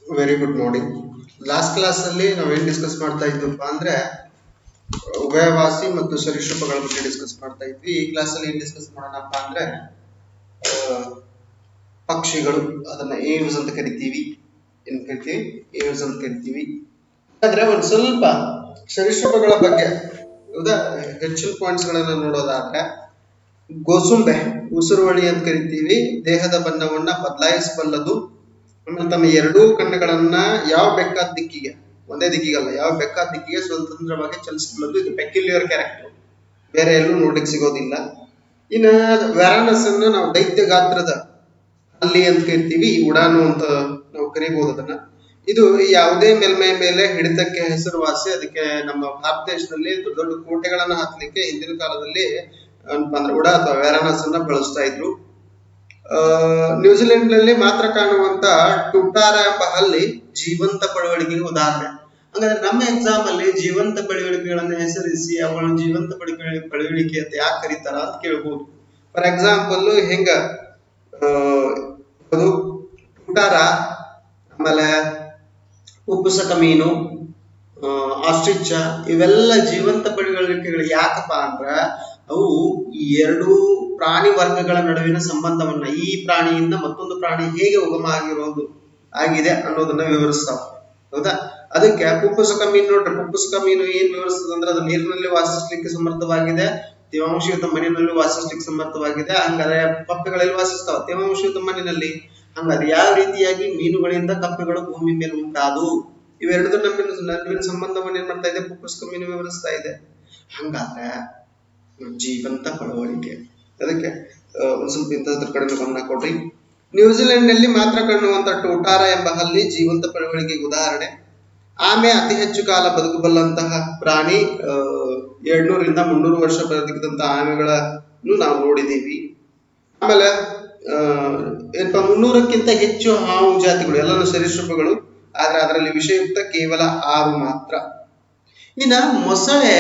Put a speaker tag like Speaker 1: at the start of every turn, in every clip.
Speaker 1: Very good morning. Last class ಅಲ್ಲಿ ನಾವೇನ್ discuss ಮಾಡ್ತಾ ಇದ್ವಪ್ಪ ಅಂದ್ರೆ ಉಭಯವಾಸಿ ಮತ್ತು ಸರೀಸೃಪಗಳ ಬಗ್ಗೆ ಡಿಸ್ಕಸ್ ಮಾಡ್ತಾ ಇದ್ವಿ. ಈ ಕ್ಲಾಸ್ ಅಲ್ಲಿ ಏನ್ ಡಿಸ್ಕಸ್ ಮಾಡೋಣಪ್ಪ ಅಂದ್ರೆ ಆ, ಪಕ್ಷಿಗಳು, ಅದನ್ನ ಏವ್ಸ್ ಅಂತ ಕರಿತೀವಿ. ಏನ್ ಕರಿತೀವಿ? ಏವ್ಸ್ ಅಂತ ಕರಿತೀವಿ. ಆದ್ರೆ ಒಂದ್ ಸ್ವಲ್ಪ ಸರೀಸೃಪಗಳ ಬಗ್ಗೆ ಹೌದಾ ಹೆಚ್ಚಿನ ಪಾಯಿಂಟ್ಸ್ ಗಳನ್ನ ನೋಡೋದಾದ್ರೆ, ಗೋಸುಂಬೆ ಉಸಿರುವಳಿ ಅಂತ ಕರಿತೀವಿ. ದೇಹದ ಬಣ್ಣವನ್ನ ಬದಲಾಯಿಸಬಲ್ಲದು. ಆಮೇಲೆ ತನ್ನ ಎರಡೂ ಕಣ್ಣುಗಳನ್ನ ಯಾವ ಬೆಕ್ಕಾದ ದಿಕ್ಕಿಗೆ, ಒಂದೇ ದಿಕ್ಕಿಗಲ್ಲ, ಯಾವ ಬೆಕ್ಕಾದ ದಿಕ್ಕಿಗೆ ಸ್ವತಂತ್ರವಾಗಿ ಚಲಿಸಬಲ್ಲದು. ಇದು ಪೆಕ್ಯುಲಿಯರ್ ಕ್ಯಾರೆಕ್ಟರ್, ಬೇರೆ ಎಲ್ಲೂ ನೋಡ್ಲಿಕ್ಕೆ ಸಿಗೋದಿಲ್ಲ. ಇನ್ನ ವ್ಯಾರಾನಸ್ ಅನ್ನ ನಾವು ದೈತ್ಯ ಗಾತ್ರದ ಅಲ್ಲಿ ಅಂತ ಕರಿತೀವಿ. ಉಡಾನು ಅಂತ ನಾವು ಕರಿಬಹುದು ಅದನ್ನ. ಇದು ಯಾವುದೇ ಮೇಲ್ಮೈ ಮೇಲೆ ಹಿಡಿತಕ್ಕೆ ಹೆಸರುವಾಸಿ. ಅದಕ್ಕೆ ನಮ್ಮ ಭಾರತ ದೇಶದಲ್ಲಿ ದೊಡ್ಡ ದೊಡ್ಡ ಕೋಟೆಗಳನ್ನ ಹಾಕ್ಲಿಕ್ಕೆ ಹಿಂದಿನ ಕಾಲದಲ್ಲಿ ಏನಪ್ಪಾ ಅಂದ್ರೆ ಉಡಾ ಅಥವಾ ವ್ಯಾರಾನಸ್ ಅನ್ನ ಬಳಸ್ತಾ ಇದ್ರು. ನ್ಯೂಜಿಲೆಂಡ್ ನಲ್ಲಿ ಮಾತ್ರ ಕಾಣುವಂತ ಟುಟಾರ ಎಂಬ ಹಲ್ಲಿ ಜೀವಂತ ಪಳವಳಿಕೆಗೆ ಉದಾಹರಣೆ. ಹಾಗಾದ್ರೆ ನಮ್ಮ ಎಕ್ಸಾಮ್ ಅಲ್ಲಿ ಜೀವಂತ ಪಳವಳಿಕೆಗಳನ್ನು ಹೆಸರಿಸಿ ಅವುಗಳನ್ನು ಜೀವಂತ ಪಳವಳಿಕೆ ಅಂತ ಯಾಕೆ ಕರೀತಾರ ಅಂತ ಕೇಳ್ಬೋದು. ಫಾರ್ ಎಕ್ಸಾಂಪಲ್ ಹಿಂಗ ಅದು ಟುಟಾರ, ಆಮೇಲೆ ಉಪ್ಪುಸಕ ಮೀನು, ಆಸ್ಟ್ರಿಚ್, ಇವೆಲ್ಲ ಜೀವಂತ ಪಳವಳಿಕೆಗಳು. ಯಾಕಪ್ಪ ಅಂದ್ರ ಅವು ಈ ಎರಡೂ ಪ್ರಾಣಿ ವರ್ಗಗಳ ನಡುವಿನ ಸಂಬಂಧವನ್ನ, ಈ ಪ್ರಾಣಿಯಿಂದ ಮತ್ತೊಂದು ಪ್ರಾಣಿ ಹೇಗೆ ಉಗಮ ಆಗಿದೆ ಅನ್ನೋದನ್ನ ವಿವರಿಸ್ತಾವ. ಹೌದಾ? ಅದಕ್ಕೆ ಪುಪ್ಪುಸಕ ಮೀನು ನೋಡ್ರಿ, ಪುಪ್ಪುಸಕ ಮೀನು ಏನ್ ವಿವರಿಸ್ತದ ಅಂದ್ರೆ ಅದು ನೀರಿನಲ್ಲಿ ವಾಸಿಸ್ಲಿಕ್ಕೆ ಸಮರ್ಥವಾಗಿದೆ, ತೇವಾಂಶಯುತ ಮಣ್ಣಿನಲ್ಲಿ ವಾಸಿಸ್ಲಿಕ್ಕೆ ಸಮರ್ಥವಾಗಿದೆ. ಹಂಗಾದ್ರೆ ಕಪ್ಪೆಗಳಲ್ಲಿ ವಾಸಿಸ್ತಾವ ತೇವಾಂಶಯುತ ಮಣ್ಣಿನಲ್ಲಿ. ಹಂಗಾದ್ರೆ ಯಾವ ರೀತಿಯಾಗಿ ಮೀನುಗಳಿಂದ ಕಪ್ಪೆಗಳು ಭೂಮಿ ಮೇಲೆ ಉಂಟಾದು, ಇವೆರಡರ ನಡುವಿನ ಸಂಬಂಧವನ್ನು ಏನ್ ಮಾಡ್ತಾ ಇದೆ ಪುಪ್ಪುಸಕ ಮೀನು ವಿವರಿಸ್ತಾ ಇದೆ. ಹಂಗಾದ್ರೆ ಜೀವಂತ ಪಳವಳಿಕೆ. ಅದಕ್ಕೆ ಒಂದ್ ಸ್ವಲ್ಪ ಇಂಥದ್ರ ಕಡೆ ಗಮನ ಕೊಡ್ರಿ. ನ್ಯೂಜಿಲೆಂಡ್ ನಲ್ಲಿ ಮಾತ್ರ ಕಾಣುವಂತ ಟೋಟಾರ ಎಂಬ ಹಲ್ಲಿ ಜೀವಂತ ಪಳವಳಿಕೆಗೆ ಉದಾಹರಣೆ. ಆಮೆ ಅತಿ ಹೆಚ್ಚು ಕಾಲ ಬದುಕಬಲ್ಲಂತಹ ಪ್ರಾಣಿ. 200 ರಿಂದ 300 ವರ್ಷ ಬದುಕಿದಂತಹ ಆಮೆಗಳನ್ನು ನಾವು ನೋಡಿದೀವಿ. ಆಮೇಲೆ ಏನಪ್ಪಾ 300ಕ್ಕಿಂತ ಹೆಚ್ಚು ಹಾವು ಜಾತಿಗಳು, ಎಲ್ಲಾನು ಸರೀಸೃಪಗಳು. ಆದ್ರೆ ಅದರಲ್ಲಿ ವಿಷಯುಕ್ತ ಕೇವಲ 6 ಮಾತ್ರ. ಇನ್ನ ಮೊಸಳೆ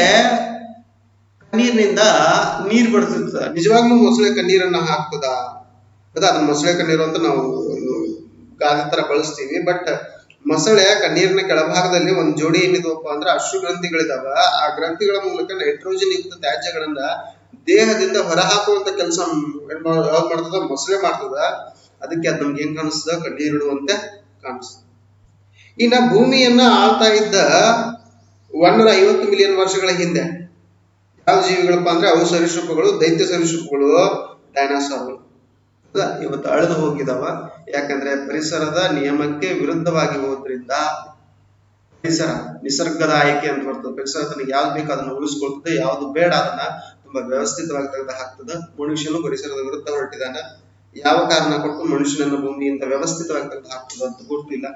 Speaker 1: ಕಣ್ಣೀರಿನಿಂದ ನೀರ್ ಬಡ್ತಿರ್ತದ. ನಿಜವಾಗ್ಲೂ ಮೊಸಳೆ ಕಣ್ಣೀರನ್ನ ಹಾಕ್ತದ? ಅದನ್ನ ಮೊಸಳೆ ಕಣ್ಣೀರು ಅಂತ ನಾವು ಗಾದೆ ತರ ಬಳಸ್ತೀವಿ. ಬಟ್ ಮೊಸಳೆ ಕಣ್ಣೀರಿನ ಕೆಳಭಾಗದಲ್ಲಿ ಒಂದ್ ಜೋಡಿ ಏನಿದವಪ್ಪ ಅಂದ್ರೆ ಅಶ್ರು ಗ್ರಂಥಿಗಳಿದಾವ. ಆ ಗ್ರಂಥಿಗಳ ಮೂಲಕ ನೈಟ್ರೋಜನ್ ಯುಕ್ತ ತ್ಯಾಜ್ಯಗಳನ್ನ ದೇಹದಿಂದ ಹೊರಹಾಕುವಂತ ಕೆಲಸ ಯಾವ್ದು ಮಾಡ್ತದ? ಮೊಸಳೆ ಮಾಡ್ತದ. ಅದಕ್ಕೆ ಅದ್ ನಮ್ಗೆ ಏನ್ ಕಾಣಿಸ್ತದ? ಕಣ್ಣೀರಿಡುವಂತೆ ಕಾಣಿಸ್ತದ. ಇನ್ನ ಭೂಮಿಯನ್ನ ಆಳ್ತಾ ಇದ್ದ 150 ಮಿಲಿಯನ್ ವರ್ಷಗಳ ಹಿಂದೆ ಯಾವ ಜೀವಿಗಳಪ್ಪ ಅಂದ್ರೆ ಅವು ಸರೀಸೃಪಗಳು, ದೈತ್ಯ ಸರೀಸೃಪಗಳು, ಡೈನಾಸಾರ್ಗಳು. ಇವತ್ತು ಅಳೆದು ಹೋಗಿದಾವ. ಯಾಕಂದ್ರೆ ಪರಿಸರದ ನಿಯಮಕ್ಕೆ ವಿರುದ್ಧವಾಗಿ ಹೋದ್ರಿಂದ ಪರಿಸರ ನಿಸರ್ಗದ ಆಯ್ಕೆ ಅಂತ ಬರ್ತದೆ. ಪರಿಸರ ತನಗೆ ಯಾವ್ದು ಬೇಕು ಅದನ್ನ ಉಳಿಸ್ಕೊಳ್ತದೆ, ಯಾವ್ದು ಬೇಡ ಅದನ್ನ ತುಂಬಾ ವ್ಯವಸ್ಥಿತವಾಗಿ ತೆಗೆದು ಹಾಕ್ತದೆ. ಮನುಷ್ಯನು ಪರಿಸರದ ವಿರುದ್ಧ ಹೊರಟಿದಾನ. ಯಾವ ಕಾರಣ ಕೊಟ್ಟು ಮನುಷ್ಯನನ್ನ ಭೂಮಿಯಿಂದ ವ್ಯವಸ್ಥಿತವಾಗಿ ತೆಗೆದು ಹಾಕ್ತದ ಅಂತ ಗೊತ್ತಿಲ್ಲ.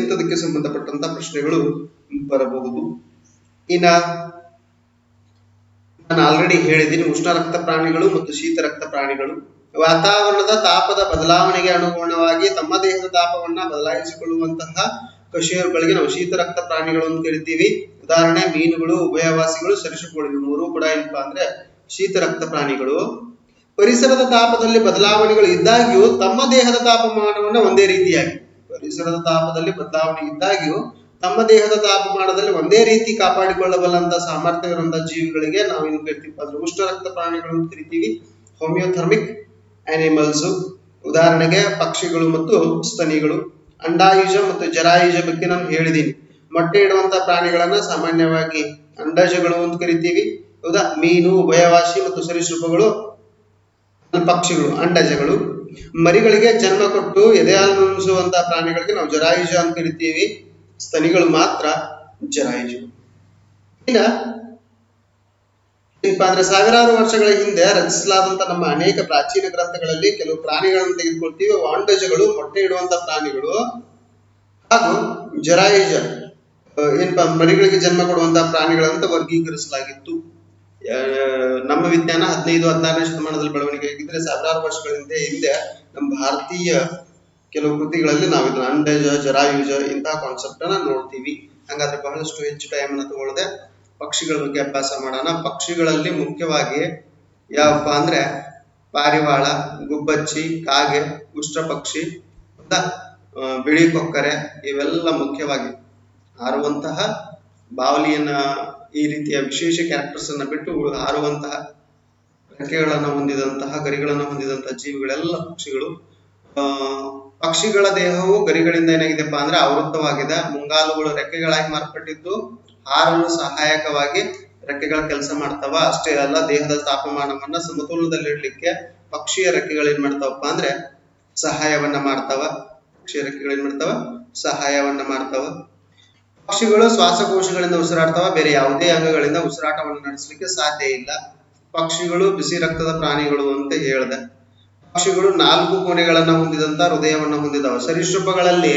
Speaker 1: ಇಂಥದಕ್ಕೆ ಸಂಬಂಧಪಟ್ಟಂತ ಪ್ರಶ್ನೆಗಳು ಬರಬಹುದು. ಇನ್ನ ನಾನು ಆಲ್ರೆಡಿ ಹೇಳಿದ್ದೀನಿ, ಉಷ್ಣ ರಕ್ತ ಪ್ರಾಣಿಗಳು ಮತ್ತು ಶೀತ ರಕ್ತ ಪ್ರಾಣಿಗಳು ವಾತಾವರಣದ ತಾಪದ ಬದಲಾವಣೆಗೆ ಅನುಗುಣವಾಗಿ ತಮ್ಮ ದೇಹದ ತಾಪವನ್ನ ಬದಲಾಯಿಸಿಕೊಳ್ಳುವಂತಹ ಕಶೇರುಗಳಿಗೆ ನಾವು ಶೀತ ರಕ್ತ ಪ್ರಾಣಿಗಳು ಅಂತ ಕರಿತೀವಿ. ಉದಾಹರಣೆ ಮೀನುಗಳು, ಉಭಯವಾಸಿಗಳು, ಸರೀಸೃಪಗಳು. ಇವು ಮೂರು ಕೂಡ ಏನಪ್ಪಾ ಅಂದ್ರೆ ಶೀತ ರಕ್ತ ಪ್ರಾಣಿಗಳು. ಪರಿಸರದ ತಾಪದಲ್ಲಿ ಬದಲಾವಣೆಗಳು ಇದ್ದಾಗ್ಯೂ ತಮ್ಮ ದೇಹದ ತಾಪಮಾನವನ್ನ ಒಂದೇ ರೀತಿಯಾಗಿ, ಪರಿಸರದ ತಾಪದಲ್ಲಿ ಬದಲಾವಣೆ ಇದ್ದಾಗ್ಯೂ ತಮ್ಮ ದೇಹದ ತಾಪಮಾನದಲ್ಲಿ ಒಂದೇ ರೀತಿ ಕಾಪಾಡಿಕೊಳ್ಳಬಲ್ಲಂತ ಸಾಮರ್ಥ್ಯ ಇರುವಂತಹ ಜೀವಿಗಳಿಗೆ ನಾವು ಏನು ಕರಿತೀವಿ ಅಂದ್ರೆ ಉಷ್ಣ ರಕ್ತ ಪ್ರಾಣಿಗಳು ಅಂತ ಕರಿತೀವಿ. ಹೋಮಿಯೋಥರ್ಮಿಕ್ ಆನಿಮಲ್ಸ್. ಉದಾಹರಣೆಗೆ ಪಕ್ಷಿಗಳು ಮತ್ತು ಸ್ತನಿಗಳು. ಅಂಡಾಯುಜ ಮತ್ತು ಜರಾಯುಜ ಬಗ್ಗೆ ನಾನು ಹೇಳಿದ್ದೀನಿ. ಮೊಟ್ಟೆ ಇಡುವಂತಹ ಪ್ರಾಣಿಗಳನ್ನ ಸಾಮಾನ್ಯವಾಗಿ ಅಂಡಜಗಳು ಅಂತ ಕರಿತೀವಿ. ಹೌದಾ? ಮೀನು, ಉಭಯವಾಸಿ ಮತ್ತು ಸರೀಸೃಪಗಳು ಪಕ್ಷಿಗಳು ಅಂಡಜಗಳು. ಮರಿಗಳಿಗೆ ಜನ್ಮ ಕೊಟ್ಟು ಎದೆಹಾಲು ಉಣಿಸುವಂತಹ ಪ್ರಾಣಿಗಳಿಗೆ ನಾವು ಜರಾಯುಜ ಅಂತ ಕರಿತೀವಿ. ಸ್ತನಿಗಳು ಮಾತ್ರ ಜರಾಯುಜ. ಈಗ ಏನಪ್ಪಾ ಅಂದ್ರೆ ಸಾವಿರಾರು ವರ್ಷಗಳ ಹಿಂದೆ ರಚಿಸಲಾದಂತ ನಮ್ಮ ಅನೇಕ ಪ್ರಾಚೀನ ಗ್ರಂಥಗಳಲ್ಲಿ ಕೆಲವು ಪ್ರಾಣಿಗಳನ್ನು ತೆಗೆದುಕೊಳ್ತೀವಿ. ಅಂಡಜಗಳು ಮೊಟ್ಟೆ ಇಡುವಂತ ಪ್ರಾಣಿಗಳು, ಹಾಗೂ ಜರಾಯುಜ ಏನಪ್ಪಾ ಮರಿಗಳಿಗೆ ಜನ್ಮ ಕೊಡುವಂತಹ ಪ್ರಾಣಿಗಳಂತ ವರ್ಗೀಕರಿಸಲಾಗಿತ್ತು. ನಮ್ಮ ವಿಜ್ಞಾನ 15-16ನೇ ಶತಮಾನದಲ್ಲಿ ಬೆಳವಣಿಗೆ ಆಗಿದ್ರೆ ಸಾವಿರಾರು ವರ್ಷಗಳ ಹಿಂದೆ ನಮ್ಮ ಭಾರತೀಯ ಕೆಲವು ಕೃತಿಗಳಲ್ಲಿ ನಾವು ಇದನ್ನ ಅಂಡಜ, ಜರಾಯುಜ ಇಂತಹ ಕಾನ್ಸೆಪ್ಟ್ ಅನ್ನ ನೋಡ್ತೀವಿ. ಹಾಗಾದ್ರೆ ಬಹಳಷ್ಟು ಹೆಚ್ಚು ಟೈಮ್ ಅನ್ನ ತಗೊಳ್ಳದೆ ಪಕ್ಷಿಗಳ ಬಗ್ಗೆ ಅಭ್ಯಾಸ ಮಾಡೋಣ. ಪಕ್ಷಿಗಳಲ್ಲಿ ಮುಖ್ಯವಾಗಿ ಯಾವಪ್ಪ ಅಂದ್ರೆ ಪಾರಿವಾಳ, ಗುಬ್ಬಚ್ಚಿ, ಕಾಗೆ, ಉಷ್ಟ್ರ ಪಕ್ಷಿ, ಬಿಳಿ ಕೊಕ್ಕರೆ ಇವೆಲ್ಲ ಮುಖ್ಯವಾಗಿ ಹಾರುವಂತಹ ಬಾವಲಿಯನ್ನ ಈ ರೀತಿಯ ವಿಶೇಷ ಕ್ಯಾರೆಕ್ಟರ್ಸ್ ಅನ್ನ ಬಿಟ್ಟು ಹಾರುವಂತಹ ರೆಕ್ಕೆಗಳನ್ನು ಹೊಂದಿದಂತಹ ಗರಿಗಳನ್ನು ಹೊಂದಿದಂತಹ ಜೀವಿಗಳೆಲ್ಲ ಪಕ್ಷಿಗಳು. ಪಕ್ಷಿಗಳ ದೇಹವು ಗರಿಗಳಿಂದ ಏನಾಗಿದೆಪ್ಪ ಅಂದ್ರೆ ಆವೃತವಾಗಿದೆ. ಮುಂಗಾಲುಗಳು ರೆಕ್ಕೆಗಳಾಗಿ ಮಾರ್ಪಟ್ಟಿದ್ದು ಹಾರಲು ಸಹಾಯಕವಾಗಿ ರೆಕ್ಕೆಗಳ ಕೆಲಸ ಮಾಡ್ತಾವ. ಅಷ್ಟೇ ಅಲ್ಲ, ದೇಹದ ತಾಪಮಾನವನ್ನ ಸಮತೋಲನದಲ್ಲಿಡ್ಲಿಕ್ಕೆ ಪಕ್ಷಿಯ ರೆಕ್ಕೆಗಳು ಏನ್ ಮಾಡ್ತಾವಪ್ಪ ಅಂದ್ರೆ ಸಹಾಯವನ್ನ ಮಾಡ್ತಾವ. ಪಕ್ಷಿಯ ರೆಕ್ಕೆಗಳು ಏನ್ ಮಾಡ್ತಾವ? ಸಹಾಯವನ್ನ ಮಾಡ್ತಾವ. ಪಕ್ಷಿಗಳು ಶ್ವಾಸಕೋಶಗಳಿಂದ ಉಸಿರಾಡ್ತಾವ, ಬೇರೆ ಯಾವುದೇ ಅಂಗಗಳಿಂದ ಉಸಿರಾಟವನ್ನು ನಡೆಸಲಿಕ್ಕೆ ಸಾಧ್ಯ ಇಲ್ಲ. ಪಕ್ಷಿಗಳು ಬಿಸಿ ರಕ್ತದ ಪ್ರಾಣಿಗಳು ಅಂತ ಹೇಳ್ದೆ. ಪಕ್ಷಿಗಳು 4 ಕೋಣೆಗಳನ್ನ ಹೊಂದಿದಂತ ಹೃದಯವನ್ನು ಹೊಂದಿದವ. ಸರೀಸೃಪಗಳಲ್ಲಿ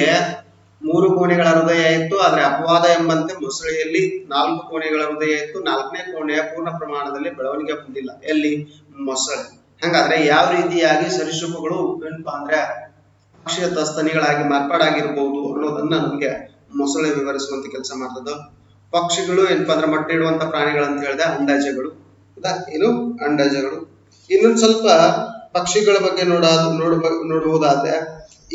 Speaker 1: 3 ಕೋಣೆಗಳ ಹೃದಯ ಇತ್ತು, ಆದ್ರೆ ಅಪವಾದ ಎಂಬಂತೆ ಮೊಸಳೆಯಲ್ಲಿ 4 ಕೋಣೆಗಳ ಹೃದಯ ಇತ್ತು. 4ನೇ ಕೋಣೆಯ ಪೂರ್ಣ ಪ್ರಮಾಣದಲ್ಲಿ ಬೆಳವಣಿಗೆ ಹೊಂದಿಲ್ಲ. ಎಲ್ಲಿ? ಮೊಸಳೆ. ಹಂಗಾದ್ರೆ ಯಾವ ರೀತಿಯಾಗಿ ಸರೀಸೃಪಗಳು ಏನಪ್ಪಾ ಅಂದ್ರೆ ಪಕ್ಷಿಯ ಸ್ತನಿಗಳಾಗಿ ಮಾರ್ಪಾಡಾಗಿರ್ಬಹುದು ಅನ್ನೋದನ್ನ ನಮ್ಗೆ ಮೊಸಳೆ ವಿವರಿಸುವಂತ ಕೆಲಸ ಮಾಡ್ತದ. ಪಕ್ಷಿಗಳು ಏನಪ್ಪಾ ಅಂದ್ರೆ ಮೊಟ್ಟೆ ಇಡುವಂತ ಪ್ರಾಣಿಗಳಂತ ಹೇಳಿದೆ. ಅಂಡಾಜಗಳು ಏನು ಅಂಡಾಜಗಳು. ಇನ್ನೊಂದು ಸ್ವಲ್ಪ ಪಕ್ಷಿಗಳ ಬಗ್ಗೆ ನೋಡುವುದಾದ್ರೆ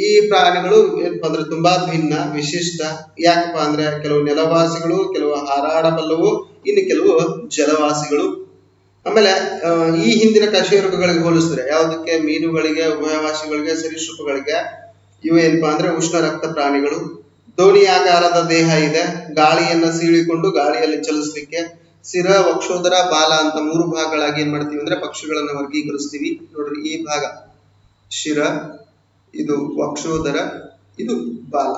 Speaker 1: ಈ ಪ್ರಾಣಿಗಳು ಏನಪ್ಪಾ ಅಂದ್ರೆ ತುಂಬಾ ಭಿನ್ನ, ವಿಶಿಷ್ಟ. ಯಾಕಪ್ಪ ಅಂದ್ರೆ ಕೆಲವು ನೆಲವಾಸಿಗಳು, ಕೆಲವು ಹಾರಾಡಬಲ್ಲವು, ಇನ್ನು ಕೆಲವು ಜಲವಾಸಿಗಳು. ಆಮೇಲೆ ಈ ಹಿಂದಿನ ಕಶೇರುಕಗಳಿಗೆ ಹೋಲಿಸಿದ್ರೆ ಯಾವುದಕ್ಕೆ? ಮೀನುಗಳಿಗೆ, ಉಭಯವಾಸಿಗಳಿಗೆ, ಸರೀಸೃಪಗಳಿಗೆ ಇವು ಏನಪ್ಪಾ ಅಂದ್ರೆ ಉಷ್ಣ ರಕ್ತ ಪ್ರಾಣಿಗಳು. ದೋಣಿಯಾಕಾರದ ದೇಹ ಇದೆ, ಗಾಳಿಯನ್ನ ಸೀಳಿಕೊಂಡು ಗಾಳಿಯಲ್ಲಿ ಚಲಿಸ್ಲಿಕ್ಕೆ. ಶಿರ, ವಕ್ಷೋದರ, ಬಾಲ ಅಂತ 3 ಭಾಗಗಳಾಗಿ ಏನ್ ಮಾಡ್ತೀವಿ ಅಂದ್ರೆ ಪಕ್ಷಿಗಳನ್ನ ವರ್ಗೀಕರಿಸ್ತೀವಿ. ನೋಡ್ರಿ, ಈ ಭಾಗ ಶಿರ, ಇದು ವಕ್ಷೋದರ, ಇದು ಬಾಲ.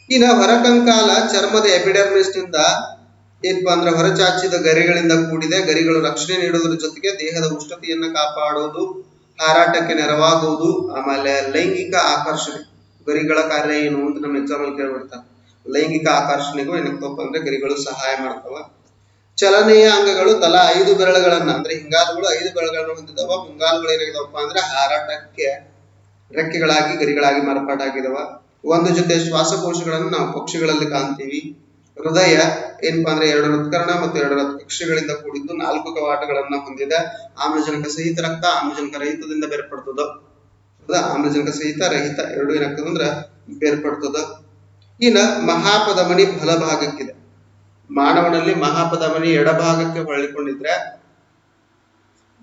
Speaker 1: ಇನ್ನ ಹೊರಕಂಕಾಲ ಚರ್ಮದ ಎಪಿಡರ್ಮಿಸ್ ನಿಂದ ಏನಪ್ಪಾ ಅಂದ್ರೆ ಹೊರಚಾಚಿದ ಗರಿಗಳಿಂದ ಕೂಡಿದೆ. ಗರಿಗಳು ರಕ್ಷಣೆ ನೀಡುವುದರ ಜೊತೆಗೆ ದೇಹದ ಉಷ್ಣತೆಯನ್ನ ಕಾಪಾಡೋದು, ಹಾರಾಟಕ್ಕೆ ನೆರವಾಗುವುದು, ಆಮೇಲೆ ಲೈಂಗಿಕ ಆಕರ್ಷಣೆ. ಗರಿಗಳ ಕಾರ್ಯ ಏನು ಅಂತ ನಮ್ಮ ಎಕ್ಸಾಮ್ ಅಲ್ಲಿ ಕೇಳ್ಬಿಡ್ತಾರೆ. ಲೈಂಗಿಕ ಆಕರ್ಷಣೆಗೂ ಏನಾಗ್ತಪ್ಪ ಅಂದ್ರೆ ಗರಿಗಳು ಸಹಾಯ ಮಾಡ್ತಾವ. ಚಲನೆಯ ಅಂಗಗಳು ತಲಾ 5 ಬೆರಳುಗಳನ್ನ ಅಂದ್ರೆ ಹಿಂಗಾಲುಗಳು 5 ಬೆರಳುಗಳನ್ನು ಹೊಂದಿದವ. ಮುಂಗಾಲುಗಳು ಏನಾಗಿದವಪ್ಪ ಅಂದ್ರೆ ಹಾರಾಟಕ್ಕೆ ರೆಕ್ಕೆಗಳಾಗಿ ಗರಿಗಳಾಗಿ ಮಾರ್ಪಾಟಾಗಿದವ. ಒಂದು ಜೊತೆ ಶ್ವಾಸಕೋಶಗಳನ್ನು ನಾವು ಪಕ್ಷಿಗಳಲ್ಲಿ ಕಾಣ್ತೀವಿ. ಹೃದಯ ಏನಪ್ಪಾ ಅಂದ್ರೆ 2 ಹೃತ್ಕರ್ಣ ಮತ್ತು 2 ರಕ್ತಕಕ್ಷೆಗಳಿಂದ ಕೂಡಿದ್ದು 4 ಕವಾಟಗಳನ್ನ ಹೊಂದಿದೆ. ಆಮ್ಲಜನಕ ಸಹಿತ ರಕ್ತ, ಆಮ್ಲಜನಕ ರಹಿತದಿಂದ ಬೇರ್ಪಡ್ತದ. ಆಮ್ಲಜನಕ ಸಹಿತ ರಹಿತ ಎರಡು ಏನಾಗ್ತದ ಅಂದ್ರೆ ಬೇರ್ಪಡ್ತದ. ಇನ್ನ ಮಹಾಪಧಮನಿ ಬಲಭಾಗಕ್ಕಿದೆ. ಮಾನವನಲ್ಲಿ ಮಹಾಪಧಮನಿ ಎಡಭಾಗಕ್ಕೆ ಹೊಳ್ಳಿಕೊಂಡಿದ್ರೆ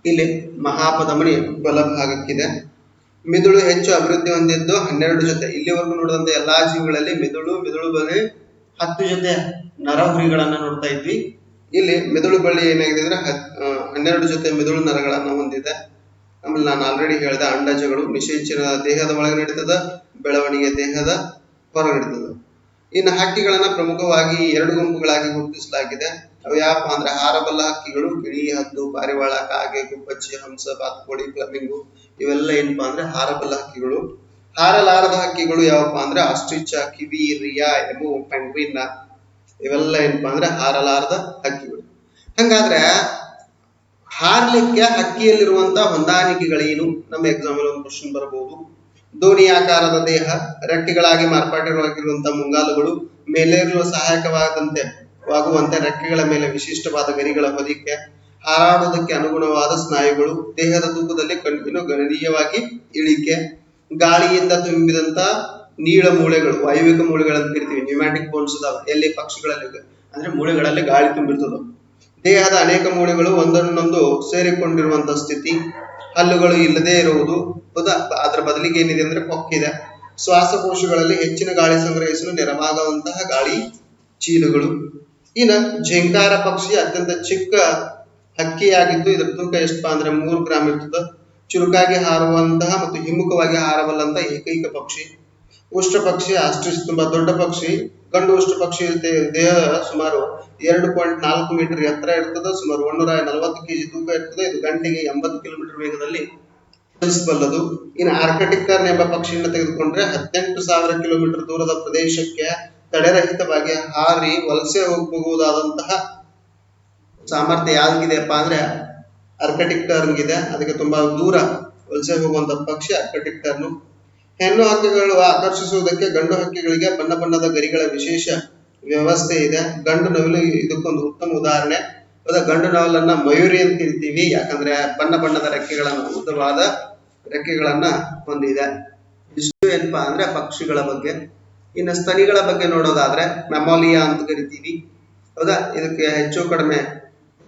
Speaker 1: ಇಲ್ಲಿ ಮಹಾಪಧಮನಿ ಬಲಭಾಗಕ್ಕಿದೆ. ಮಿದುಳು ಹೆಚ್ಚು ಅಭಿವೃದ್ಧಿ ಹೊಂದಿದ್ದು 12 ಜೊತೆ. ಇಲ್ಲಿವರೆಗೂ ನೋಡಿದಂತ ಎಲ್ಲಾ ಜೀವಿಗಳಲ್ಲಿ ಮಿದುಳು ಬಳಿ 10 ಜೊತೆ ನರಹುರಿಗಳನ್ನ ನೋಡ್ತಾ ಇದ್ವಿ. ಇಲ್ಲಿ ಮಿದುಳು ಬಳಿ ಏನಾಗಿದೆ ಅಂದ್ರೆ 12 ಜೊತೆ ಮಿದುಳು ನರಗಳನ್ನ ಹೊಂದಿದೆ. ಆಮೇಲೆ ನಾನು ಆಲ್ರೆಡಿ ಹೇಳಿದೆ, ಅಂಡಾಜಗಳು ನಿಷೇಚನ ದೇಹದ ಒಳಗೆ ನಡೀತದ, ಬೆಳವಣಿಗೆ ದೇಹದ ಹೊರ ನಡೀತದ. ಇನ್ನು ಹಕ್ಕಿಗಳನ್ನ ಪ್ರಮುಖವಾಗಿ 2 ಗುಂಪುಗಳಾಗಿ ಗುರುತಿಸಲಾಗಿದೆ. ಅವು ಯಾವಪ್ಪ ಅಂದ್ರೆ ಹಾರಬಲ್ಲ ಹಕ್ಕಿಗಳು, ಗಿಳಿ, ಹದ್ದು, ಪಾರಿವಾಳ, ಕಾಗೆ, ಗುಬ್ಬಚ್ಚಿ, ಹಂಸ, ಬಾತುಕೋಳಿ, ಫ್ಲಮಿಂಗೋ. ಇವೆಲ್ಲ ಏನಪ್ಪಾ ಅಂದ್ರೆ ಹಾರಬಲ್ಲ ಹಕ್ಕಿಗಳು. ಹಾರಲಾರದ ಹಕ್ಕಿಗಳು ಯಾವಪ್ಪ ಅಂದ್ರೆ ಆಸ್ಟ್ರಿಚ, ಕಿವಿ, ರಿಯಾ, ಎಮು, ಪೆಂಗ್ವಿನ್. ಇವೆಲ್ಲ ಏನಪ್ಪಾ ಅಂದ್ರೆ ಹಾರಲಾರದ ಹಕ್ಕಿಗಳು. ಹಂಗಾದ್ರೆ ಹಾರ್ಲಿಕ್ಕೆ ಹಕ್ಕಿಯಲ್ಲಿರುವಂತಹ ಹೊಂದಾಣಿಕೆಗಳೇನು? ನಮ್ಮ ಎಕ್ಸಾಮ್ ಅಲ್ಲಿ ಒಂದು ಕ್ವಶನ್ ಬರಬಹುದು. ದೋಣಿ ಆಕಾರದ ದೇಹ, ರೆಕ್ಕೆಗಳಾಗಿ ಮಾರ್ಪಾಟಿರುವಂತಹ ಮುಂಗಾಲುಗಳು, ಮೇಲೇರಲು ಸಹಾಯಕವಾಗುವಂತೆ ರೆಕ್ಕೆಗಳ ಮೇಲೆ ವಿಶಿಷ್ಟವಾದ ಗರಿಗಳ ಹೊದಿಕೆ, ಹಾರಾಡುವುದಕ್ಕೆ ಅನುಗುಣವಾದ ಸ್ನಾಯುಗಳು, ದೇಹದ ತೂಕದಲ್ಲಿ ಗಣನೀಯವಾಗಿ ಇಳಿಕೆ, ಗಾಳಿಯಿಂದ ತುಂಬಿದಂತ ನೀಳ ಮೂಳೆಗಳು, ವಾಯುವಿಕ ಮೂಳೆಗಳಂತ ಕರಿತೀವಿ. ನ್ಯೂಮ್ಯಾಟಿಕ್ ಬೋನ್ಸ್ ಇದಾವೆ ಎಲ್ಲಿ? ಪಕ್ಷಿಗಳಲ್ಲಿ. ಅಂದ್ರೆ ಮೂಳೆಗಳಲ್ಲಿ ಗಾಳಿ ತುಂಬಿರ್ತದ. ದೇಹದ ಅನೇಕ ಮೂಳೆಗಳು ಒಂದನ್ನೊಂದು ಸೇರಿಕೊಂಡಿರುವಂತಹ ಸ್ಥಿತಿ, ಹಲ್ಲುಗಳು ಇಲ್ಲದೆ ಇರುವುದು. ಹೌದಾ? ಅದರ ಬದಲಿಗೆ ಏನಿದೆ ಅಂದ್ರೆ ಕೊಕ್ಕಿದೆ. ಶ್ವಾಸಕೋಶಗಳಲ್ಲಿ ಹೆಚ್ಚಿನ ಗಾಳಿ ಸಂಗ್ರಹಿಸಲು ನೆರವಾಗುವಂತಹ ಗಾಳಿ ಚೀಲಗಳು. ಇನ್ನ ಝೇಂಕಾರ ಪಕ್ಷಿ ಅತ್ಯಂತ ಚಿಕ್ಕ ಹಕ್ಕಿಯಾಗಿದ್ದು ಇದರ ತೂಕ ಎಷ್ಟಪ್ಪ ಅಂದ್ರೆ 3 ಗ್ರಾಮ್ ಇರ್ತದ. ಚುರುಕಾಗಿ ಹಾರುವಂತಹ ಮತ್ತು ಹಿಮ್ಮುಖವಾಗಿ ಹಾರಬಲ್ಲಂತ ಏಕೈಕ ಪಕ್ಷಿ. ಉಷ್ಟ್ರ ಪಕ್ಷಿ ಆಸ್ಟ್ರಿಚ್ ತುಂಬಾ ದೊಡ್ಡ ಪಕ್ಷಿ. ಗಂಡು ಉಷ್ಟ್ರ ಪಕ್ಷಿ ದೇಹ ಸುಮಾರು 2.4 ಮೀಟರ್ ಎತ್ತರ ಇರ್ತದೆ, ಸುಮಾರು 140 kg ತೂಕ ಇರ್ತದೆ. ಇದು ಗಂಟೆಗೆ 80 ಕಿಲೋಮೀಟರ್ ವೇಗದಲ್ಲಿ ಚಲಿಸಬಲ್ಲದು. ಇನ್ನು ಆರ್ಕಟಿಕ್ ಟರ್ನ್ ಎಂಬ ಪಕ್ಷಿಯನ್ನು ತೆಗೆದುಕೊಂಡ್ರೆ 18,000 ಕಿಲೋಮೀಟರ್ ದೂರದ ಪ್ರದೇಶಕ್ಕೆ ತಡೆರಹಿತವಾಗಿ ಹಾರಿ ವಲಸೆ ಹೋಗಬಹುದಾದಂತಹ ಸಾಮರ್ಥ್ಯ ಯಾವ್ದಿದೆಯಪ್ಪ ಅಂದ್ರೆ ಆರ್ಕಟಿಕ್ ಟರ್ನ್ ಇದೆ. ಅದಕ್ಕೆ ತುಂಬಾ ದೂರ ವಲಸೆ ಹೋಗುವಂತ ಪಕ್ಷಿ ಆರ್ಕಟಿಕ್ ಟರ್ನ್. ಹೆಣ್ಣು ಹಕ್ಕಿಗಳು ಆಕರ್ಷಿಸುವುದಕ್ಕೆ ಗಂಡು ಹಕ್ಕಿಗಳಿಗೆ ಬಣ್ಣ ಬಣ್ಣದ ಗರಿಗಳ ವಿಶೇಷ ವ್ಯವಸ್ಥೆ ಇದೆ. ಗಂಡು ನವಿಲು ಇದಕ್ಕೊಂದು ಉತ್ತಮ ಉದಾಹರಣೆ. ಗಂಡು ನವಲನ್ನ ಮಯೂರಿ ಅಂತ ಕರಿತೀವಿ, ಯಾಕಂದ್ರೆ ಬಣ್ಣ ಬಣ್ಣದ ರೆಕ್ಕೆಗಳನ್ನ, ಉದ್ದವಾದ ರೆಕ್ಕೆಗಳನ್ನ ಹೊಂದಿದೆ. ಏನಪ್ಪಾ ಅಂದ್ರೆ ಪಕ್ಷಿಗಳ ಬಗ್ಗೆ. ಇನ್ನು ಸ್ತನಿಗಳ ಬಗ್ಗೆ ನೋಡೋದಾದ್ರೆ ಮೆಮೋಲಿಯಾ ಅಂತ ಕರಿತೀವಿ. ಹೌದಾ, ಇದಕ್ಕೆ ಹೆಚ್ಚು ಕಡಿಮೆ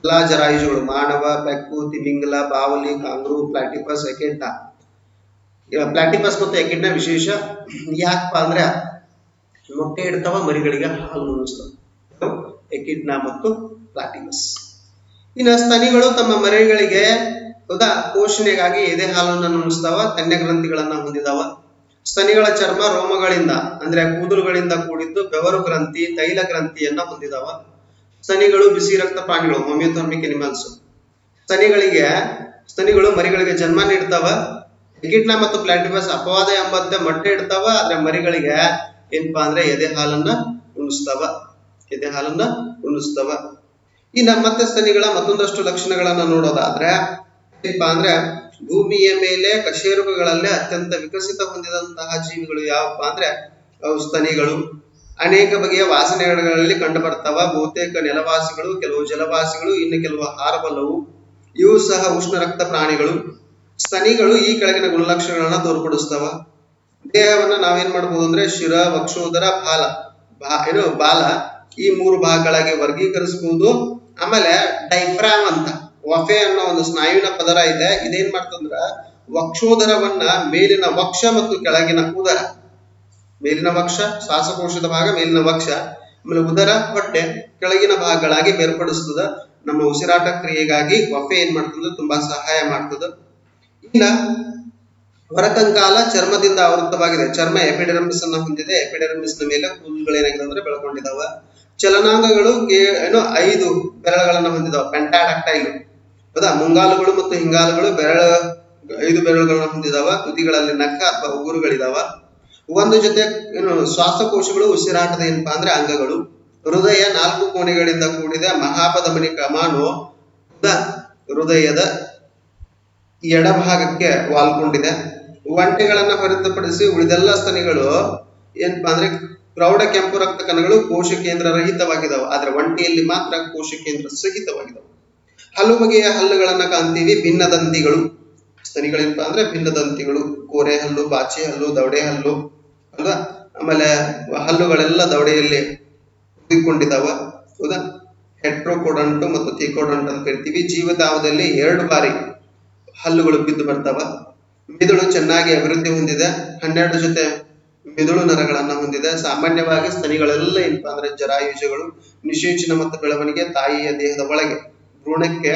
Speaker 1: ಎಲ್ಲಾ ಜರಾಯುಜಗಳು ಮಾನವ, ಬೆಕ್ಕು, ತಿಮಿಂಗಲ, ಬಾವಲಿ, ಕಾಂಗ್ರೂ, ಪ್ಲಾಟಿಪಸ್, ಎಕಿಡ್ನ. ಪ್ಲಾಟಿಪಸ್ ಮತ್ತು ಎಕಿಡ್ನ ವಿಶೇಷ ಯಾಕಪ್ಪ ಅಂದ್ರೆ ಮೊಟ್ಟೆ ಇಡ್ತಾವ, ಮರಿಗಳಿಗೆ ಹಾಲು ಉಣಿಸ್ತಾವ. ಎಕಿಡ್ನ ಮತ್ತು ಪ್ಲಾಟಿಪಸ್. ಇನ್ನು ಸ್ತನಿಗಳು ತಮ್ಮ ಮರಿಗಳಿಗೆ ಹೌದಾ ಪೋಷಣೆಗಾಗಿ ಎದೆ ಹಾಲನ್ನು ಉಣಿಸ್ತಾವ, ಕನ್ಯ ಗ್ರಂಥಿಗಳನ್ನ ಹೊಂದಿದಾವ. ಸ್ತನಿಗಳ ಚರ್ಮ ರೋಮಗಳಿಂದ ಅಂದ್ರೆ ಕೂದಲುಗಳಿಂದ ಕೂಡಿದ್ದು ಬೆವರು ಗ್ರಂಥಿ, ತೈಲ ಗ್ರಂಥಿಯನ್ನ ಹೊಂದಿದಾವ. ಸ್ತನಿಗಳು ಬಿಸಿ ರಕ್ತ ಪ್ರಾಣಿಗಳು, ಹೋಮಿಯೋಥರ್ಮಿಕ್ ಎನಿಮಲ್ಸ್. ಸ್ತನಿಗಳು ಮರಿಗಳಿಗೆ ಜನ್ಮ ನೀಡ್ತಾವ. ಎಕಿಡ್ನ ಮತ್ತು ಪ್ಲಾಟಿಪಸ್ ಅಪವಾದ ಎಂಬಂತೆ ಮೊಟ್ಟೆ ಇಡ್ತಾವ, ಆದ್ರೆ ಮರಿಗಳಿಗೆ ಏನಪ್ಪಾ ಅಂದ್ರೆ ಎದೆ ಹಾಲನ್ನ ಉಣಿಸ್ತಾವ. ಇನ್ನ ಮತ್ತೆ ಸ್ತನಿಗಳ ಮತ್ತೊಂದಷ್ಟು ಲಕ್ಷಣಗಳನ್ನ ನೋಡೋದಾದ್ರೆ ಏನಪ್ಪಾ ಅಂದ್ರೆ ಭೂಮಿಯ ಮೇಲೆ ಕಶೇರುಕಗಳಲ್ಲಿ ಅತ್ಯಂತ ವಿಕಸಿತ ಹೊಂದಿದಂತಹ ಜೀವಿಗಳು ಯಾವಪ್ಪ ಅಂದ್ರೆ ಅವು ಸ್ತನಿಗಳು. ಅನೇಕ ಬಗೆಯ ವಾಸನೆಗಳಲ್ಲಿ ಕಂಡು ಬರ್ತಾವ. ಬಹುತೇಕ ನೆಲವಾಸಿಗಳು, ಕೆಲವು ಜಲವಾಸಿಗಳು, ಇನ್ನು ಕೆಲವು ಹಾರಬಲ್ಲವು. ಇವು ಸಹ ಉಷ್ಣ ರಕ್ತ ಪ್ರಾಣಿಗಳು. ಸ್ತನಿಗಳು ಈ ಕೆಳಗಿನ ಗುಣಲಕ್ಷಣಗಳನ್ನ ತೋರ್ಪಡಿಸ್ತಾವ. ದೇಹವನ್ನ ನಾವೇನ್ ಮಾಡ್ಬೋದು ಅಂದ್ರೆ ಶಿರ, ವಕ್ಷೋದರ, ಬಾಲ ಈ 3 ಭಾಗಗಳಾಗಿ ವರ್ಗೀಕರಿಸಬಹುದು. ಆಮೇಲೆ ಡೈಫ್ರಾಮ್ ಅಂತ ವಫೆ ಅನ್ನೋ ಒಂದು ಸ್ನಾಯುವಿನ ಪದರ ಇದೆ. ಇದೇನ್ ಮಾಡ್ತಂದ್ರ ವಕ್ಷೋದರವನ್ನ ಮೇಲಿನ ವಕ್ಷ ಮತ್ತು ಕೆಳಗಿನ ಉದರ, ಮೇಲಿನ ವಕ್ಷ ಶ್ವಾಸಕೋಶದ ಭಾಗ, ಮೇಲಿನ ವಕ್ಷ, ಆಮೇಲೆ ಉದರ, ಹೊಟ್ಟೆ ಕೆಳಗಿನ ಭಾಗಗಳಾಗಿ ಬೇರ್ಪಡಿಸ್ತದ. ನಮ್ಮ ಉಸಿರಾಟ ಕ್ರಿಯೆಗಾಗಿ ವಫೆ ಏನ್ ಮಾಡ್ತಂದ್ರೆ ತುಂಬಾ ಸಹಾಯ ಮಾಡ್ತದ. ಇನ್ನ ಹೊರಕಂಕಾಲ ಚರ್ಮದಿಂದ ಆವೃತವಾಗಿದೆ. ಚರ್ಮ ಎಪಿಡೆರ್ಮಿಸ್ ಅನ್ನ ಹೊಂದಿದೆ. ಎಪಿಡೆರ್ಮಿಸ್ ನ ಮೇಲೆ ಕೂದಲುಗಳೇನಾಗಿದೆ ಅಂದ್ರೆ ಬೆಳ್ಕೊಂಡಿದಾವ. ಚಲನಾಂಗಗಳು 5 ಬೆರಳುಗಳನ್ನ ಹೊಂದಿದಾವ, ಪೆಂಟಾಡಕ್ಟೈಲ್. ಹೌದಾ, ಮುಂಗಾಲುಗಳು ಮತ್ತು ಹಿಂಗಾಲುಗಳು 5 ಬೆರಳುಗಳನ್ನ ಹೊಂದಿದಾವ. ತುದಿಗಳಲ್ಲಿ ನಖ ಅಥವಾ ಉಗುರುಗಳಿದಾವ. ಒಂದು ಜೊತೆ ಶ್ವಾಸಕೋಶಗಳು ಉಸಿರಾಟದ ಏನಪ್ಪಾ ಅಂದ್ರೆ ಅಂಗಗಳು. ಹೃದಯ 4 ಕೋಣೆಗಳಿಂದ ಕೂಡಿದೆ. ಮಹಾಪಧಮನಿ ಕಮಾನು ಹೃದಯದ ಎಡಭಾಗಕ್ಕೆ ವಾಲ್ಕೊಂಡಿದೆ. ಒಂಟೆಗಳನ್ನ ಹೊರತುಪಡಿಸಿ ಉಳಿದೆಲ್ಲ ಸ್ತನಿಗಳು ಏನಪ್ಪಾ ಅಂದ್ರೆ ಪ್ರೌಢ ಕೆಂಪು ರಕ್ತ ಕಣಗಳು ಕೋಶ ಕೇಂದ್ರ ರಹಿತವಾಗಿದಾವೆ. ಆದ್ರೆ ಒಂಟೆಯಲ್ಲಿ ಮಾತ್ರ ಕೋಶ ಕೇಂದ್ರ ಸಹಿತವಾಗಿದಾವೆ. ಹಲವು ಬಗೆಯ ಹಲ್ಲುಗಳನ್ನ ಕಾಣ್ತೀವಿ. ಭಿನ್ನದಂತಿಗಳು ಸ್ತನಿಗಳೇನಪ್ಪಾ ಅಂದ್ರೆ ಭಿನ್ನದಂತಿಗಳು. ಕೋರೆ ಹಲ್ಲು, ಬಾಚಿ ಹಲ್ಲು, ದವಡೆ ಹಲ್ಲು ಅಲ್ವಾ. ಆಮೇಲೆ ಹಲ್ಲುಗಳೆಲ್ಲ ದವಡೆಯಲ್ಲಿ ಉಳಿಕೊಂಡಿದಾವ. ಹೌದಾ, ಹೆಟ್ರೋಕೋಡಂಟು ಮತ್ತು ಥಿಕೋಡಂಟ್ ಅಂತ ಕರಿತೀವಿ. ಜೀವಿತಾವಧಿಯಲ್ಲಿ 2 ಬಾರಿ ಹಲ್ಲುಗಳು ಬಿದ್ದು ಬರ್ತಾವ. ಮಿದುಳು ಚೆನ್ನಾಗಿ ಅಭಿವೃದ್ಧಿ ಹೊಂದಿದೆ. 12 ಜೊತೆ ಮಿದುಳು ನರಗಳನ್ನ ಹೊಂದಿದೆ. ಸಾಮಾನ್ಯವಾಗಿ ಸ್ತನಿಗಳೆಲ್ಲ ಏನಪ್ಪಾ ಅಂದ್ರೆ ಜರಾಯುಜಗಳು. ನಿಷೇಚನ ಮತ್ತು ಬೆಳವಣಿಗೆ ತಾಯಿಯ ದೇಹದ ಒಳಗೆ. ಭ್ರೂಣಕ್ಕೆ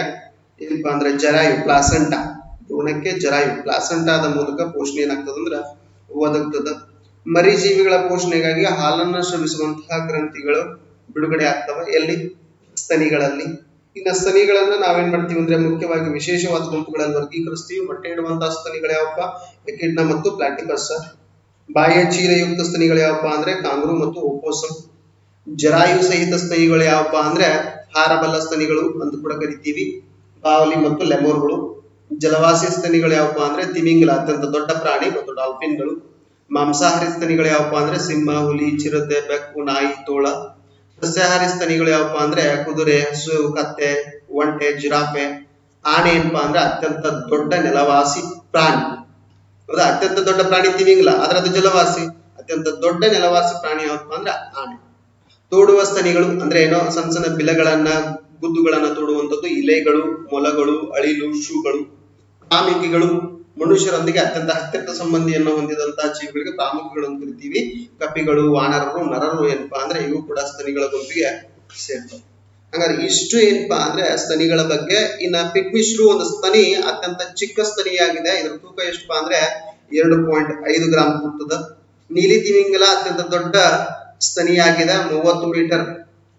Speaker 1: ಏನಪ್ಪಾ ಅಂದ್ರೆ ಜರಾಯು ಪ್ಲಾಸೆಂಟಾ, ಭ್ರೂಣಕ್ಕೆ ಜರಾಯು ಪ್ಲಾಸೆಂಟಾದ ಮೂಲಕ ಪೋಷಣೆ ಏನಾಗ್ತದಂದ್ರ ಒದಗ್ತದ. ಮರಿಜೀವಿಗಳ ಪೋಷಣೆಗಾಗಿ ಹಾಲನ್ನ ಶ್ರಮಿಸುವಂತಹ ಗ್ರಂಥಿಗಳು ಬಿಡುಗಡೆ ಆಗ್ತವೆ. ಎಲ್ಲಿ? ಸ್ತನಿಗಳಲ್ಲಿ. ಇನ್ನು ಸ್ತನಿಗಳನ್ನ ನಾವೇನ್ ಮಾಡ್ತೀವಿ ಅಂದ್ರೆ ಮುಖ್ಯವಾಗಿ ವಿಶೇಷವಾದ ಗುಂಪುಗಳಲ್ಲಿ ವರ್ಗೀಕರಿಸ್ತೀವಿ. ಮೊಟ್ಟೆ ಇಡುವಂತಹ ಸ್ತನಿಗಳು ಯಾವಪ್ಪ? ಎಕಿಡ್ನ ಮತ್ತು ಪ್ಲಾಟಿಪಸ್. ಬಾಹ್ಯ ಚೀಲಯುಕ್ತ ಸ್ತನಿಗಳು ಯಾವಪ್ಪ ಅಂದ್ರೆ ಕಾಂಗ್ರೂ ಮತ್ತು ಓಪೋಸಮ್. ಜರಾಯು ಸಹಿತ ಸ್ತನಿಗಳು ಯಾವಪ್ಪ ಅಂದ್ರೆ ಹಾರಬಲ್ಲ ಸ್ತನಿಗಳು ಅಂತ ಕೂಡ ಕರಿತೀವಿ. ಬಾವಲಿ ಮತ್ತು ಲೆಮೋರ್ಗಳು. ಜಲವಾಸಿ ಸ್ತನಿಗಳು ಯಾವಪ್ಪ ಅಂದ್ರೆ ತಿಮಿಂಗಲ, ಅತ್ಯಂತ ದೊಡ್ಡ ಪ್ರಾಣಿ, ಮತ್ತು ಡಾಲ್ಫಿನ್ಗಳು. ಮಾಂಸಾಹಾರಿ ಸ್ತನಿಗಳು ಯಾವಪ್ಪ ಅಂದ್ರೆ ಸಿಂಹ, ಹುಲಿ, ಚಿರತೆ, ಬೆಕ್ಕು, ನಾಯಿ, ತೋಳ. ಸಸ್ಯಾಹಾರಿ ಸ್ತನಿಗಳು ಯಾವಪ್ಪ ಅಂದ್ರೆ ಕುದುರೆ, ಹಸು, ಕತ್ತೆ, ಒಂಟೆ, ಜಿರಾಫೆ. ಆನೆ ಏನಪ್ಪಾ ಅಂದ್ರೆ ಅತ್ಯಂತ ದೊಡ್ಡ ನೆಲವಾಸಿ ಪ್ರಾಣಿ. ಹೌದಾ, ಅತ್ಯಂತ ದೊಡ್ಡ ಪ್ರಾಣಿ ತಿಮಿಂಗಲ, ಆದ್ರೆ ಅದು ಜಲವಾಸಿ. ಅತ್ಯಂತ ದೊಡ್ಡ ನೆಲವಾಸಿ ಪ್ರಾಣಿ ಯಾವಪ್ಪ ಅಂದ್ರೆ ಆನೆ. ತೋಡುವ ಸ್ತನಿಗಳು ಅಂದ್ರೆ ಏನೋ ಸಣ್ಣ ಸಣ್ಣ ಬಿಲಗಳನ್ನ, ಗುದ್ದುಗಳನ್ನ ತೋಡುವಂಥದ್ದು. ಇಲೆಗಳು, ಮೊಲಗಳು, ಅಳಿಲು, ಶೂಗಳು. ಪ್ರಾಮುಖಿಗಳು ಮನುಷ್ಯರೊಂದಿಗೆ ಅತ್ಯಂತ ಹತ್ತಿರದ ಸಂಬಂಧಿಯನ್ನು ಹೊಂದಿದಂತಹ ಜೀವಿಗಳಿಗೆ ಪ್ರಾಮುಖಿಗಳು ಅಂತ ಕರಿತೀವಿ. ಕಪಿಗಳು, ವಾನರರು, ನರರು ಏನಪ್ಪಾ ಅಂದ್ರೆ ಇವು ಕೂಡ ಸ್ತನಿಗಳ ಗುಂಪಿಗೆ ಸೇರ್ತವೆ. ಹಾಗಾದ್ರೆ ಇಷ್ಟು ಏನಪ್ಪಾ ಅಂದ್ರೆ ಸ್ತನಿಗಳ ಬಗ್ಗೆ. ಇನ್ನ ಪಿಗ್ಮಿಶ್ರು ಒಂದು ಸ್ತನಿ ಅತ್ಯಂತ ಚಿಕ್ಕ ಸ್ತನಿಯಾಗಿದೆ. ಇದರ ತೂಕ ಎಷ್ಟಪ್ಪಾ ಅಂದ್ರೆ 2.5 ಗ್ರಾಂ ತೂಗ್ತದ. ನೀಲಿ ತಿಮಿಂಗಲ ಅತ್ಯಂತ ದೊಡ್ಡ ಸ್ತನಿಯಾಗಿದೆ. 30 ಮೀಟರ್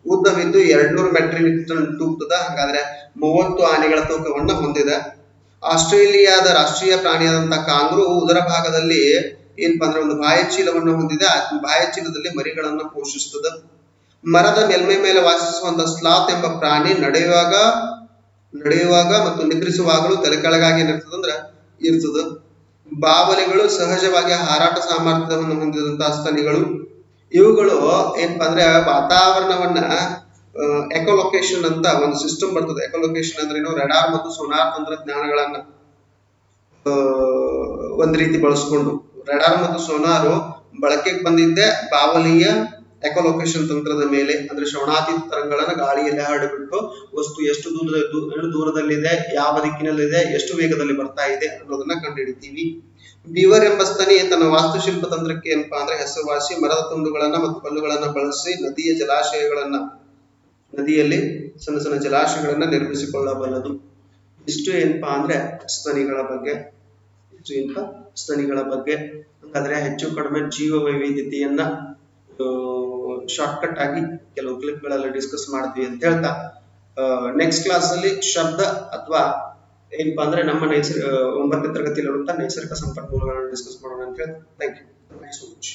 Speaker 1: ಉದ್ದವಿದ್ದು 200 ಮೆಟ್ರಿಕ್ ಟನ್ ತೂಗ್ತದ. ಹಾಗಾದ್ರೆ 30 ಆನೆಗಳ ತೂಕವನ್ನ ಹೊಂದಿದೆ. ಆಸ್ಟ್ರೇಲಿಯಾದ ರಾಷ್ಟ್ರೀಯ ಪ್ರಾಣಿಯಾದಂತಹ ಕಾಂಗ್ರೂ ಉದರ ಭಾಗದಲ್ಲಿ ಏನಪ್ಪಾ ಅಂದ್ರೆ ಒಂದು ಬಾಹ್ಯ ಚೀಲವನ್ನು ಹೊಂದಿದೆ. ಆ ಬಾಹ್ಯ ಚೀಲದಲ್ಲಿ ಮರಿಗಳನ್ನ ಪೋಷಿಸ್ತದ. ಮರದ ಮೇಲ್ಮೈ ಮೇಲೆ ವಾಸಿಸುವಂತಹ ಸ್ಲಾತ್ ಎಂಬ ಪ್ರಾಣಿ ನಡೆಯುವಾಗ ಮತ್ತು ನಿದ್ರಿಸುವಾಗಲೂ ತಲೆ ಕೆಳಗಾಗಿ ಇರ್ತದ. ಬಾವಲಿಗಳು ಸಹಜವಾಗಿ ಹಾರಾಟ ಸಾಮರ್ಥ್ಯವನ್ನು ಹೊಂದಿದಂತಹ ಸ್ತನಿಗಳು. ಇವುಗಳು ಏನಪ್ಪಾ ಅಂದ್ರೆ ವಾತಾವರಣವನ್ನ ಎಕೋಲೊಕೇಶನ್ ಅಂತ ಒಂದು ಸಿಸ್ಟಮ್ ಬರ್ತದೆ. ಎಕೋಲೊಕೇಶನ್ ಅಂದ್ರೆ ಏನು? ರೆಡಾರ್ ಮತ್ತು ಸೋನಾರ್ ತಂತ್ರಜ್ಞಾನಗಳನ್ನ ಒಂದ್ ರೀತಿ ಬಳಸ್ಕೊಂಡು ರೆಡಾರ್ ಮತ್ತು ಸೋನಾರು ಬಳಕೆಗೆ ಬಂದಿದ್ದೆ ಬಾವಲಿಯ ಎಕೋಲೊಕೇಶನ್ ತಂತ್ರದ ಮೇಲೆ, ಅಂದ್ರೆ ಶ್ರವಣಾತೀತ ತರಂಗಗಳನ್ನ ಗಾಳಿಯಲ್ಲಿ ಹರಡಿಬಿಟ್ಟು ವಸ್ತು ಎಷ್ಟು ದೂರದಲ್ಲಿದೆ, ಯಾವ ದಿಕ್ಕಿನಲ್ಲಿದೆ, ಎಷ್ಟು ವೇಗದಲ್ಲಿ ಬರ್ತಾ ಇದೆ ಅನ್ನೋದನ್ನ ಕಂಡುಹಿಡಿತೀವಿ. ಬೀವರ್ ಎಂಬ ಸ್ತನಿ ತನ್ನ ವಾಸ್ತುಶಿಲ್ಪ ತಂತ್ರಕ್ಕೆ ಏನಪ್ಪಾ ಅಂದ್ರೆ ಹೆಸರುವಾಸಿ. ಮರದ ತುಂಡುಗಳನ್ನ ಮತ್ತು ಕಲ್ಲುಗಳನ್ನ ಬಳಸಿ ನದಿಯಲ್ಲಿ ಸಣ್ಣ ಸಣ್ಣ ಜಲಾಶಯಗಳನ್ನ ನಿರ್ಮಿಸಿಕೊಳ್ಳಬಲ್ಲದು. ಇಷ್ಟು ಏನಪ್ಪಾ ಅಂದ್ರೆ ಸ್ತನಿಗಳ ಬಗ್ಗೆ. ಹಾಗಾದ್ರೆ ಹೆಚ್ಚು ಕಡಿಮೆ ಜೀವ ವೈವಿಧ್ಯತೆಯನ್ನ ಶಾರ್ಟ್ಕಟ್ ಆಗಿ ಕೆಲವು ಕ್ಲಿಪ್ಗಳಲ್ಲಿ ಡಿಸ್ಕಸ್ ಮಾಡ್ತೀವಿ ಅಂತ ಹೇಳ್ತಾ, ನೆಕ್ಸ್ಟ್ ಕ್ಲಾಸ್ ಅಲ್ಲಿ ಶಬ್ದ ಅಥವಾ ಏನಪ್ಪಾ ಅಂದ್ರೆ ನಮ್ಮ 9ನೇ ತರಗತಿಯಲ್ಲಿ ನೈಸರ್ಗಿಕ ಸಂಪನ್ಮೂಲಗಳನ್ನು ಡಿಸ್ಕಸ್ ಮಾಡೋಣ ಅಂತ ಹೇಳಿ. Thank you so much.